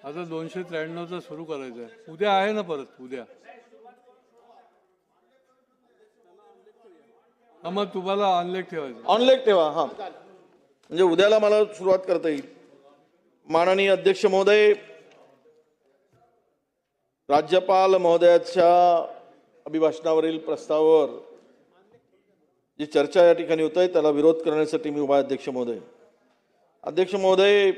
आता 293चा सुरू करायचं आहे. उद्या आहे ना परत उद्या. मग तुम्हाला ऑनलाईन ठेवायचं. ऑनलाईन ठेवा. हा म्हणजे उद्याला मला सुरुवात करता येईल. माननीय अध्यक्ष महोदय, राज्यपाल महोदयाच्या अभिभाषणावरील प्रस्तावावर जी चर्चा या ठिकाणी होत आहे त्याला विरोध करण्यासाठी मी उभा आहे. अध्यक्ष महोदय, अध्यक्ष महोदय,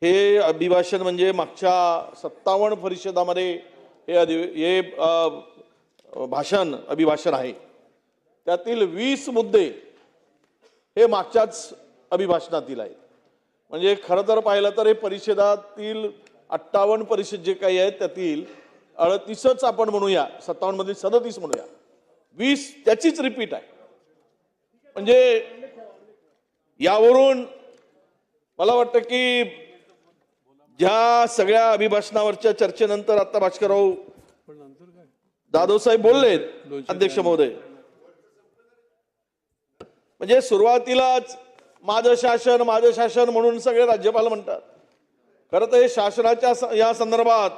हे अभिभाषण म्हणजे मागच्या 57 परिषदामध्ये हे अभिभाषण आहे. त्यातील 20 मुद्दे हे मागच्याच अभिभाषणातील आहेत. म्हणजे खरं तर पाहिलं तर हे परिषदातील 58 परिषद जे काही आहेत त्यातील 38च आपण म्हणूया, 57 मधील 37 म्हणूया, 20 त्याचीच रिपीट आहे. म्हणजे यावरून मला वाटतं की ज्या सगळ्या अभिभाषणावरच्या चर्चेनंतर आता भास्करराव जाधव साहेब बोललेत, अध्यक्ष महोदय, म्हणजे सुरुवातीलाच माझं शासन म्हणून सगळे राज्यपाल म्हणतात. खरं तर हे शासनाच्या या संदर्भात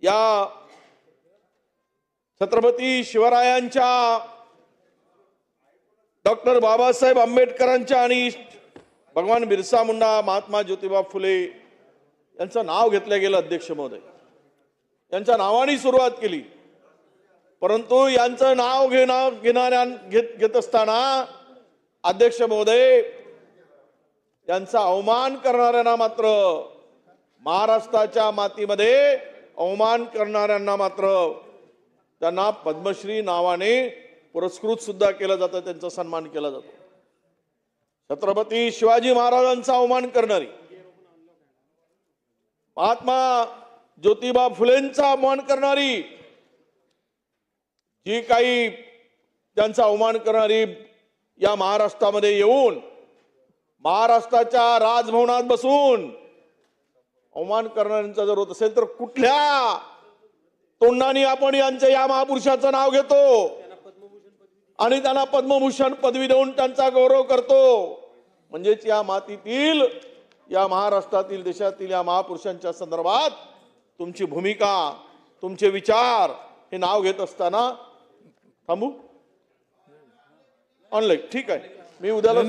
या छत्रपती शिवरायांच्या, डॉक्टर बाबासाहेब आंबेडकरांच्या आणि भगवान बिरसा मुंडा, महात्मा ज्योतिबा फुले यांचं नाव घेतलं गेलं. अध्यक्ष महोदय, यांच्या नावाने सुरुवात केली. परंतु यांचं नाव घेत असताना अध्यक्ष महोदय, यांचा अवमान करणाऱ्यांना मात्र, महाराष्ट्राच्या मातीमध्ये अवमान करणाऱ्यांना मात्र त्यांना पद्मश्री नावाने पुरस्कृत सुद्धा केलं जातं, त्यांचा सन्मान केला जातो. छत्रपती शिवाजी महाराजांचा अवमान करणारी, महात्मा ज्योतिबा फुलेंचा अवमान करणारी, जी काही त्यांचा अवमान करणारी या महाराष्ट्रामध्ये येऊन महाराष्ट्राच्या राजभवनात बसून अवमान करणाऱ्यांचा जर होत असेल तर कुठल्या तोंडाने आपण यांच्या या महापुरुषाचं नाव घेतो आणि त्यांना पद्मभूषण पदवी देऊन त्यांचा गौरव करतो? म्हणजेच या मातीतील, या महाराष्ट्रातील, देशातील या महापुरुषांच्या संदर्भात तुमची भूमिका, तुमचे विचार हे नाव घेत असताना थांबू. ऑनलाईन ठीक आहे, मी उद्याला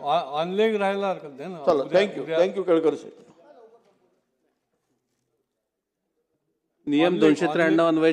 ऑनलाईन राहायला हरकत नाही ना. चला, थँक्यू केळकर साहेब. नियम 293 अन्वये